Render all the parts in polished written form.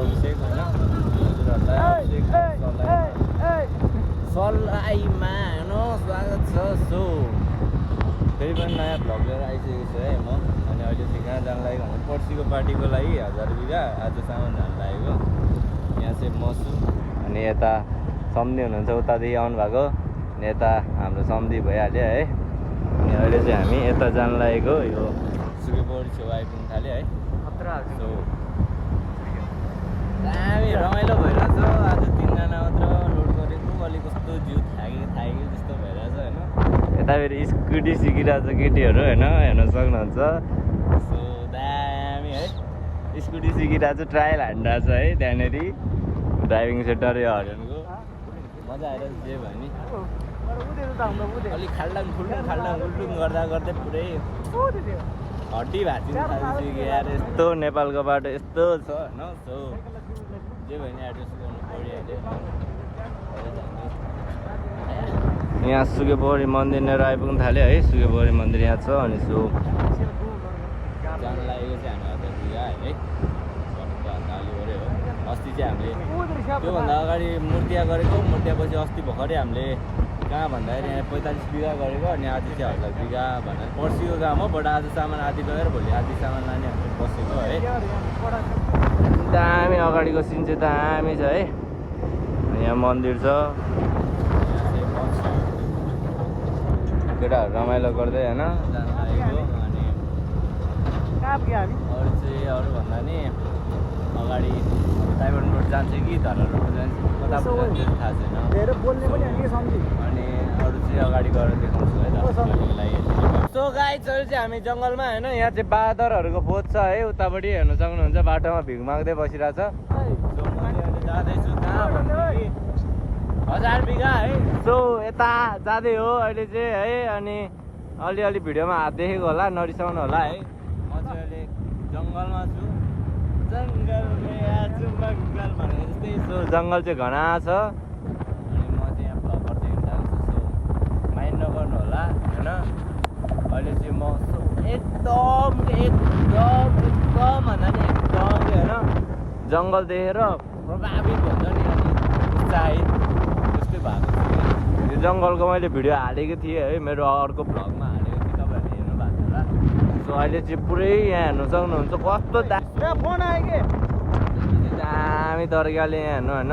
अभिषेक होइन हजुरहरूलाई सलाईमा हेर्नु स्वागत छ। सो फेरि पनि नयाँ भ्लग लिएर आइसकेको छु है म। अनि अहिले चाहिँ कहाँ जानु लागेको भने पर्सिको पार्टीको लागि 1000 बिघा आज सामान जानु लागेको। यहाँ चाहिँ म छु अनि यता सम्धी हुनुहुन्छ उतादेखि आउनु भएको अनि यता हाम्रो सम्धी भइहाल्यो है। अनि अहिले चाहिँ हामी यता जानु लागेको यो सुकेपोखरी छेउ आइपुग्नु थाल्यो है। सो दामी रमाइलो भइरहेछ। आज 3 जना मात्र लोड गरेको अलिक कस्तो जिउ थाकेको जस्तो भइरहेछ होइन। यता फेरि स्कुटी सिकिरहेछ केटीहरू होइन हेर्न सक्नुहुन्छ। सो दामी है स्कुटी सिकिरहेछ ट्रायल हानिरहेछ है त्यहाँनिर ड्राइभिङ सेन्टर यो हरियाणको मजा आइरहेछ जे भयो नि। अलिक खाल्डाङ खुल्डुङ गर्दा गर्दै पुरै हड्डी भाँचिनु थालिसक्यो यार। यस्तो नेपालको बाटो यस्तो छ होइन। सो जे भयो नि एड्रेस गर्नु परिहाल्यो। यहाँ सुकेपोखरी मन्दिर लिएर आइपुग्नु थाल्यो है। सुकेपोखरी मन्दिर यहाँ छ अनि सो जानु लागेको चाहिँ हामी 1000 बिघा है। अलि गऱ्यो हो अस्ति चाहिँ हामीले त्योभन्दा अगाडि मूर्तिया गरेको। मूर्तियापछि अस्ति भर्खरै हामीले कहाँ भन्दाखेरि यहाँ 45 बिघा गरेको अनि आज चाहिँ 1000 बिघा भनेर पर्सिको काम हो। बट आज सामान आदि लगेर भोलि आदि सामान लाने हामीले बसेको है। दामी अगाडिको सिन चाहिँ दामी छ है। यहाँ मन्दिर छ केटाहरू रमाइलो गर्दै होइन जानु लागेको। अनि अरू चाहिँ अरू भन्दा नि अगाडि डाइमन्ड रोड जान्छ कि धरा रोड जान्छ कता जान्छ थाहा छैन। अनि अरू चाहिँ अगाडि गएर देखाउँछु है दर्शकहरूको लागि। सो गाइजहरू चाहिँ हामी जङ्गलमा होइन यहाँ चाहिँ बाँदरहरूको बोध छ है। उतापट्टि हेर्न सक्नुहुन्छ बाटोमा भिख माग्दै बसिरहेछ। सो म अहिले जाँदैछु कहाँ भन्दाखेरि 1000 बिघा है। सो यता जाँदै हो अहिले चाहिँ है। अनि अलिअलि भिडियोमा हात देखेको होला नरिसाउनु होला है। म चाहिँ अहिले जङ्गलमा छु। जङ्गलमा आछु मङ्गल भने जस्तै। सो जङ्गल चाहिँ घना छ अनि म चाहिँ यहाँ भ्लग गर्दै हिँडिरहेको छु। सो माइन्ड नगर्नु होला होइन। अहिले चाहिँ म एकदम भन्दा नि एकदम होइन जङ्गल देखेर प्रभावित हुन्छ नि अनि उत्साहित जस्तै भएको थियो। यो जङ्गलको मैले भिडियो हालेको थिएँ है मेरो अर्को भ्लगमा हालेको थिएँ तपाईँहरूले हेर्नु भएको होला। सो अहिले चाहिँ पुरै यहाँ हेर्नु सक्नुहुन्छ कस्तो फोन आयो कि दामी तरिकाले यहाँ हेर्नु होइन।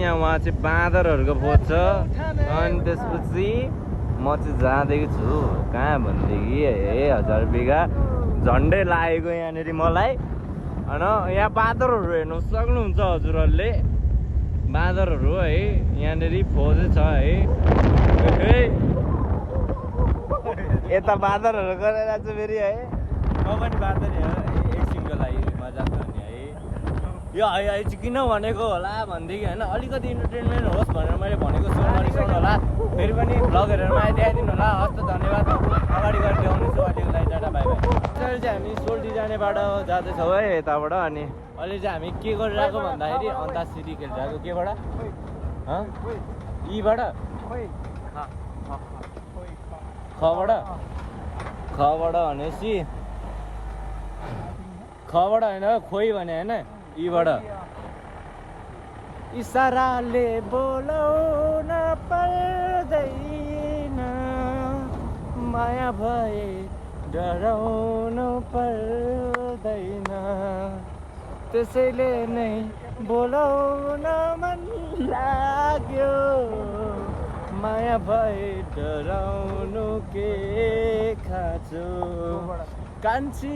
यहाँ उहाँ चाहिँ बाँदरहरूको बोध छ। अनि त्यसपछि म चाहिँ जाँदैछु छु कहाँ भनेदेखि 1000 बिघा झन्डै लागेको यहाँनिर मलाई होइन। यहाँ बाँदरहरू हेर्नु सक्नुहुन्छ हजुरहरूले बाँदरहरू है यहाँनिर फौजै छ है। यता बाँदरहरू गरेर चाहिँ फेरि है म पनि बाँदर एकछिनको लागि मजाक गर्ने है। यो है चाहिँ किन भनेको होला भनेदेखि होइन अलिकति इन्टरटेनमेन्ट होस् भनेर मैले भनेको छु। नरिसाउनु होला फेरि पनि भ्लग हेरेर मलाई देखाइदिनु होला। हस् त धन्यवाद। अगाडि गएर देखाउनेछु अहिलेको लागि टाटा बाई बाई। अहिले चाहिँ हामी सोल्टी जाने बाटो जाँदैछौँ है यताबाट। अनि अहिले चाहिँ हामी के गरिरहेको भन्दाखेरि अन्ताक्षरी खेलिरहेको केबाट यीबाट खबाट भनेपछि खबाट होइन खोइ भने होइन यीबाट इसाराले बोलाउन पर्दैन माया भए डराउनु पर्दैन त्यसैले नै बोलाउन मन लाग्यो माया भए डराउनु के खाँचो कान्छी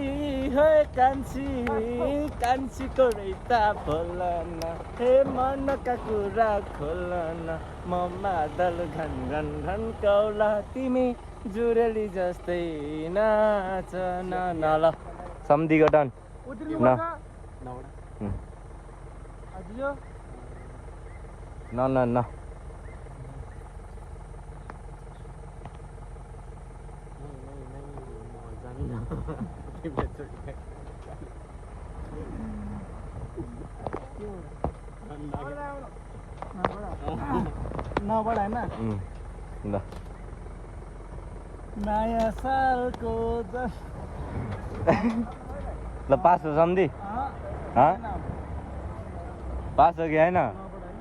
है कान्छीको रैता खोलन हे मनका कुरा खोलन म मादल घन कौला तिमी जुरेली जस्तै नाच न ल सम्धीको टन न नबढाएन ल नयाँ सालको ल पास हो सम्धी पास हो कि होइन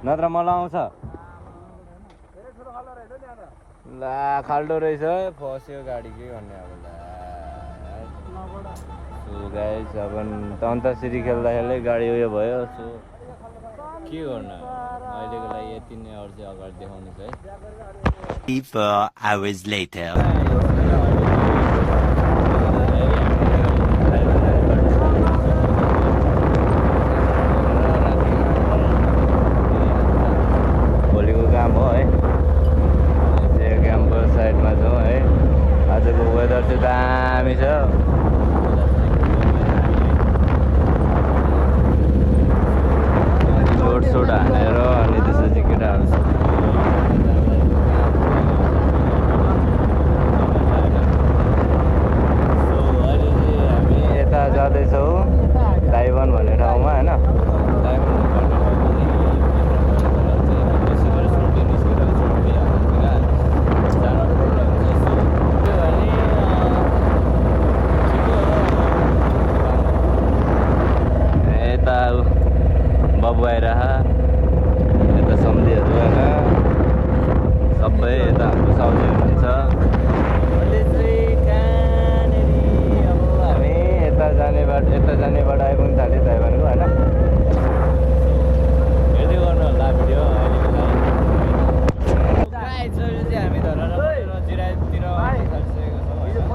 नत्र मलाई आउँछ ला खाल्डो रहेछ फस्यो गाडी के गर्ने अब सो गाइस अब अन्ताक्षरी खेल्दाखेरि गाडी उयो भयो सो के गर्नु अहिलेको लागि यति नै अरू चाहिँ अगाडि देखाउनु छ है 4 hours later भोलिको काम हो है क्याम्पस साइडमा छौँ है आजको वेदर चाहिँ दामी छ लोड हानेर अनि त्यसपछि केटाहरू अहिले चाहिँ हामी यता जाँदैछौँ ताइवान भन्ने ठाउँमा होइन यता बाबु आइरह यता सम्झीहरू होइन सबै यता हाम्रो साउजी हुनुहुन्छ अहिले चाहिँ कहाँनिर अब हामी यता जानेबाट आइपुग्नु थाल्यो ताइवानको होइन हेर्दै गर्नु होला भिडियो अहिलेको लागि चाहिँ हामी धरातिर जिरायततिर थालिसकेको छौँ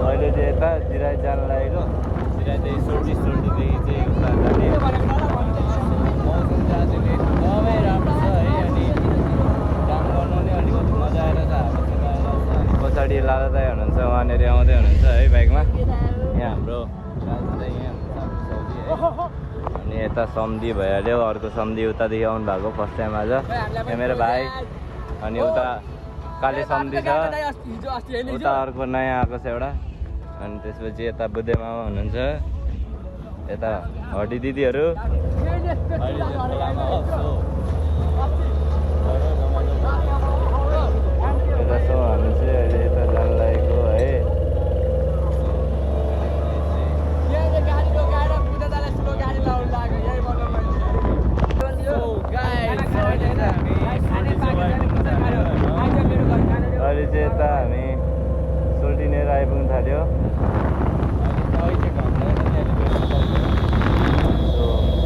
अहिले चाहिँ यता जिरायत जानु लागेको जिरायतदेखि सोल्टीदेखि चाहिँ उता जाने मौसम चाहिँ आजले एकदमै राम्रो छ है अनि काम गर्नु नि अलिकति मजा आइरहेछ हावा चलाइरहेछ अनि पछाडि लाला दाइ हुनुहुन्छ उहाँनिर आउँदै हुनुहुन्छ है बाइकमा यहाँ हाम्रो राजु दाइ यहाँ हुनुहुन्छ हाम्रो साउजी है अनि यता सम्धी भइहाल्यो अर्को सम्धी उतादेखि आउनु भएको फर्स्ट टाइम आज यहाँ मेरो भाइ अनि उता काले सम्धी छ उता अर्को नयाँ आएको छ एउटा अनि त्यसपछि यता बुद्धे मामा हुनुहुन्छ यता हड्डी दिदीहरू यता छौँ हामी चाहिँ अहिले यता जानु लागेको है अहिले चाहिँ यता हामी सोल्टिनेर आइपुग्नु थाल्यो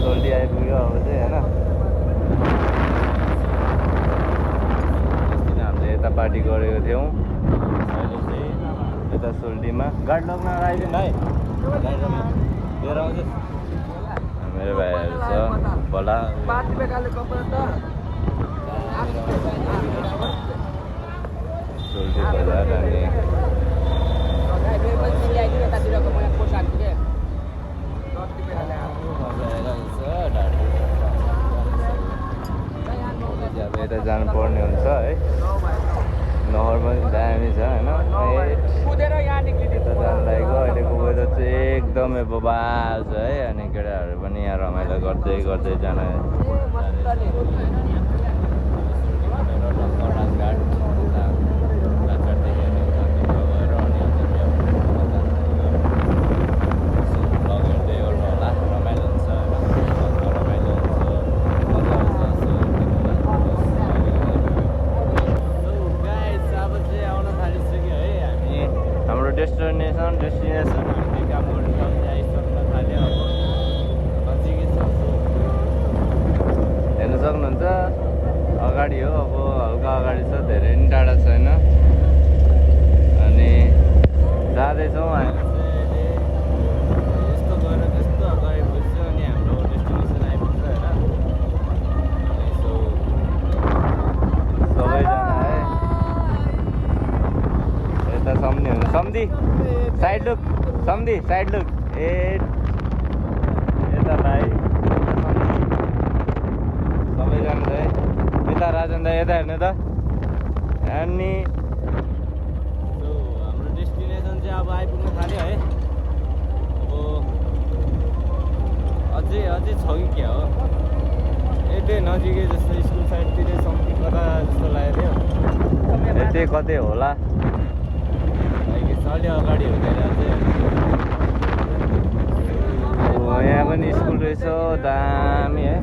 सोल्टी आइपुग्यो अब चाहिँ होइन हामीले यता पार्टी गरेको थियौँ अहिले चाहिँ यता सोल्टीमा गाडी लग्न आइदिनु भाइ लिएर आउँछ मेरो भाइहरू छ बला सोल्टी बजार अनि अब यता जानुपर्ने हुन्छ है नहर पनि दामी छ होइन यता जानु लागेको अहिलेको वेदर चाहिँ एकदमै बबाल छ है अनि केटाहरू पनि यहाँ रमाइलो गर्दै गर्दै जान डेस्टिनेसन हामीले काम गर्ने ठाउँ चाहिँ आइसक्न थाल्यो अब नजिकै छ हेर्नु सक्नुहुन्छ अगाडि हो अब हल्का अगाडि छ धेरै पनि टाढा छैन अनि जाँदैछौँ हामी चाहिँ अहिले यस्तो गएर त्यस्तो अगाडि पुग्छ अनि हाम्रो डेस्टिनेसन आइपुग्छ होइन यसो सबैजना है यता सम्झी हुनु सम्झी साइड लुक सम्झी साइड लुक ए यता भाइ सबैजना है यता राजन दाइ यता हेर्नु त अनि हाम्रो डेस्टिनेसन चाहिँ अब आइपुग्नु थाल्यो है अब अझै छ कि क्या हो यतै नजिकै जस्तो स्कुल साइडतिर समथिङ कता जस्तो लाग्यो यतै कतै होला अलि अगाडि हुँदैन चाहिँ यहाँ पनि रहेछ दामी है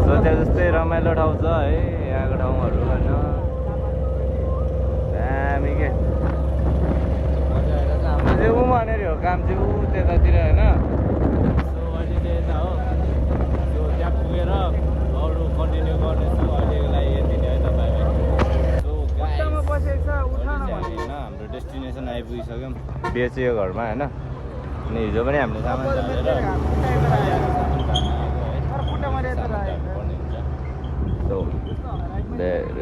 सोचे जस्तै रमाइलो ठाउँ छ है यहाँको ठाउँहरू होइन दामी के हाम्रो चाहिँ ऊ भनेर हो काम चाहिँ ऊ त्यतातिर होइन सो अहिले यता हो त्यो त्यहाँ पुगेर अरू कन्टिन्यू गर्नेछु अहिलेको लागि यति नै है तपाईँ सो होइन हाम्रो डेस्टिनेसन आइपुगिसक्यौँ बेच्यो घरमा होइन अनि हिजो पनि हामीले सामान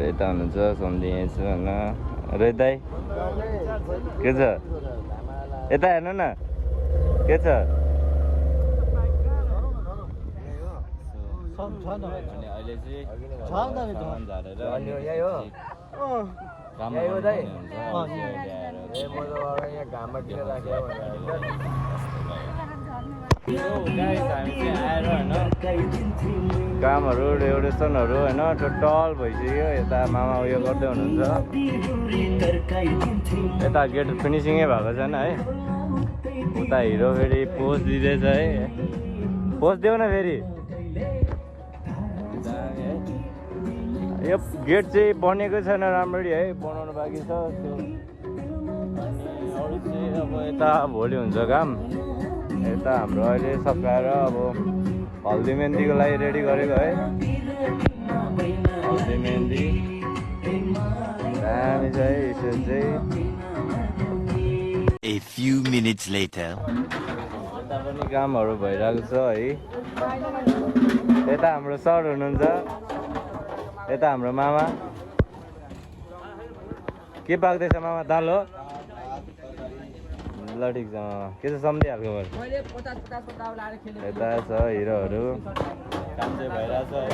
यता हुनुहुन्छ सम्झि यहीँ छ होइन रोहित के छ यता हेर्नु न के छ अनि अहिले चाहिँ सामान झारेर काम कामहरू रेभोल्युसनहरू होइन टोटल भइसक्यो यता मामा उयो गर्दै हुनुहुन्छ यता गेट फिनिसिङै भएको छैन है उता हिरो फेरि पोज दिँदैछ है पोज देऊ न फेरि यो गेट चाहिँ बनेको छैन राम्ररी है बनाउनु बाँकी छ त्यो अनि अरू चाहिँ अब यता भोलि हुन्छ काम यता हाम्रो अहिले सकाएर अब हल्दी मेहन्दीको लागि रेडी गरेको है हल्दी मेहन्दी दामी छ है यसो चाहिँ A few minutes later. यता पनि कामहरू भइरहेको छ है यता हाम्रो सर हुनुहुन्छ यता हाम्रो मामा के पाक्दैछ मामा दाल हो ल ठिक छ मामा के छ सम्झिहाल्को भयो यता छ हिरोहरू काम चाहिँ भइरहेछ है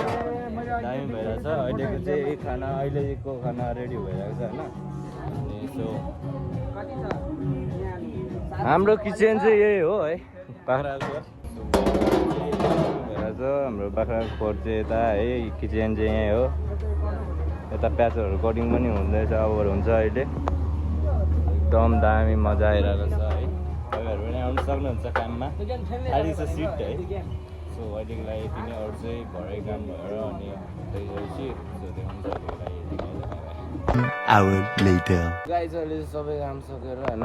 दामी भइरहेछ अहिलेको चाहिँ खाना अहिलेको खाना रेडी भइरहेको छ होइन अनि यसो हाम्रो किचन चाहिँ यही हो है बाख्राकोट भइरहेछ हाम्रो बाख्राकोट चाहिँ यता है किचन चाहिँ यहीँ हो यता प्याचहरू कटिङ पनि हुँदैछ अब हुन्छ अहिले एकदम दामी मजा आइरहेको छ है तपाईँहरू पनि आउनु सक्नुहुन्छ काममा खाली छ सिट है सो अहिलेको लागि यति नै अरू चाहिँ घरै काम भएर अनि त्यसपछि Hour later. गाई चाहिँ अहिले सबै काम सकेर होइन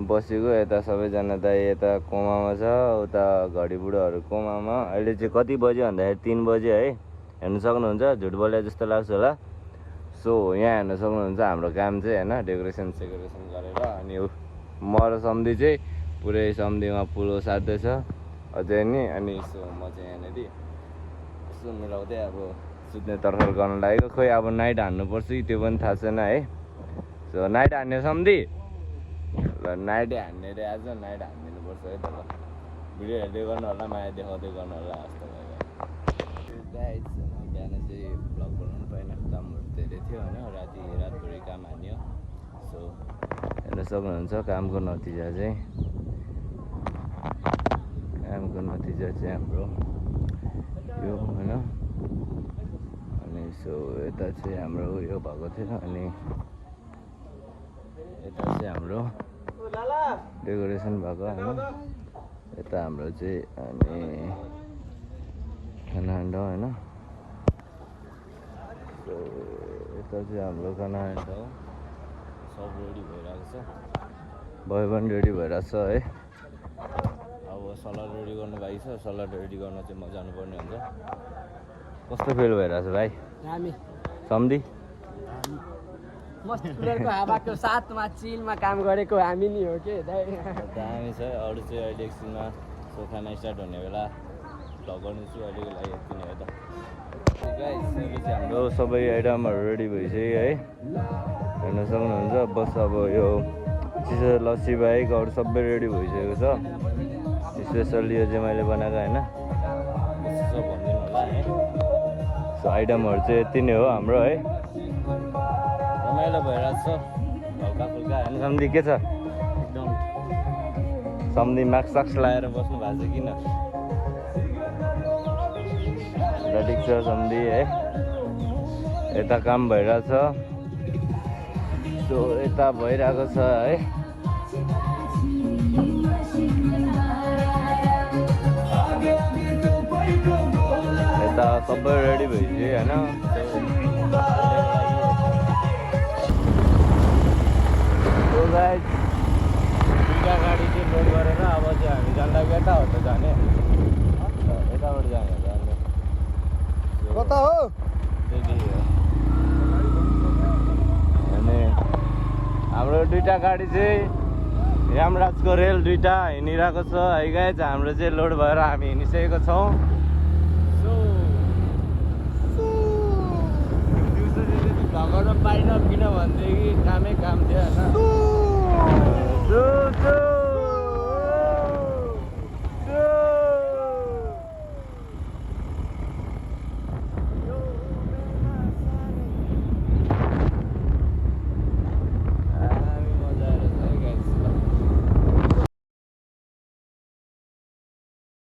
बसेको यता सबैजना दाइ यता कोमामा छ उता घडी बुढोहरू कोमामा अहिले चाहिँ कति बज्यो भन्दाखेरि 3 बज्यो है हेर्नु सक्नुहुन्छ झुट बोले जस्तो लाग्छ होला सो यहाँ हेर्न सक्नुहुन्छ हाम्रो काम चाहिँ होइन डेकोरेसन सेकोरेसन गरेर अनि म र सम्धि चाहिँ पुरै सम्धिमा पुलो साध्दैछ अझै नि अनि यसो म चाहिँ यहाँनिर यसो मिलाउँदै अब सुत्ने तर्खर गर्न लागेको खोइ अब नाइट हान्नुपर्छ कि त्यो पनि थाहा छैन है सो नाइट हान्ने सम्धि ल नाइट हान्ने रे आज नाइट हानिदिनुपर्छ है त ल भिडियो हेर्दै गर्नु होला माया देखाउँदै गर्नु होला जस्तो भयो बिहान चाहिँ भ्लग बनाउनु पाएन कामहरू धेरै थियो होइन रातभरि काम हान्यो सो हेर्न सक्नुहुन्छ कामको नतिजा चाहिँ हाम्रो यो होइन अनि सो यता चाहिँ हाम्रो उयो भएको थियो अनि यता चाहिँ हाम्रो डेकोरेसन भएको होइन यता हाम्रो चाहिँ अनि खाना होइन सो यता चाहिँ हाम्रो खाना हो सब रेडी भइरहेको छ भयो पनि रेडी भइरहेको छ है अब सलाद रेडी गर्नु बाँकी छ सलाद रेडी गर्न चाहिँ म जानुपर्ने हुन्छ कस्तो फिल भइरहेछ भाइ सम्धि मस्तिष्कको हावाको साथमा चिलमा काम गरेको हामी नि हो के दामी छ अरू चाहिँ अहिले एकछिनमा सो खाना स्टार्ट हुने बेला भ्लग गर्नेछु अहिलेको लागि यति नै हो त हाम्रो सबै आइटमहरू रेडी भइसक्यो है हेर्न सक्नुहुन्छ बस अब यो चिसो लस्सी बाहेक अरू सबै रेडी भइसकेको छ स्पेसल्ली यो चाहिँ मैले बनाएको होइन भनिदिनु होला है सो आइटमहरू चाहिँ यति नै हो हाम्रो है रमाइलो भइरहेको छ हल्का फुल्का होइन सम्धि के छ एकदम सम्धि मास्क साक्स लगाएर बस्नु भएको छ किन ठिक छ सम्धि है यता काम भइरहेछ सो यता भइरहेको छ है यता सबै रेडी भइसक्यो होइन दुईवटा गाडी चाहिँ लोड गरेर अब चाहिँ हामी जाँदा यता हो त जाने यताबाट जाने कता हो अनि हाम्रो दुईवटा गाडी चाहिँ रामराजको रेल दुईवटा हिँडिरहेको छ है गाइज हाम्रो चाहिँ लोड भएर हामी हिँडिसकेको छौँ दिउँसो चाहिँ भगाउन पाइनँ किनभनेदेखि कामै काम थियो होइन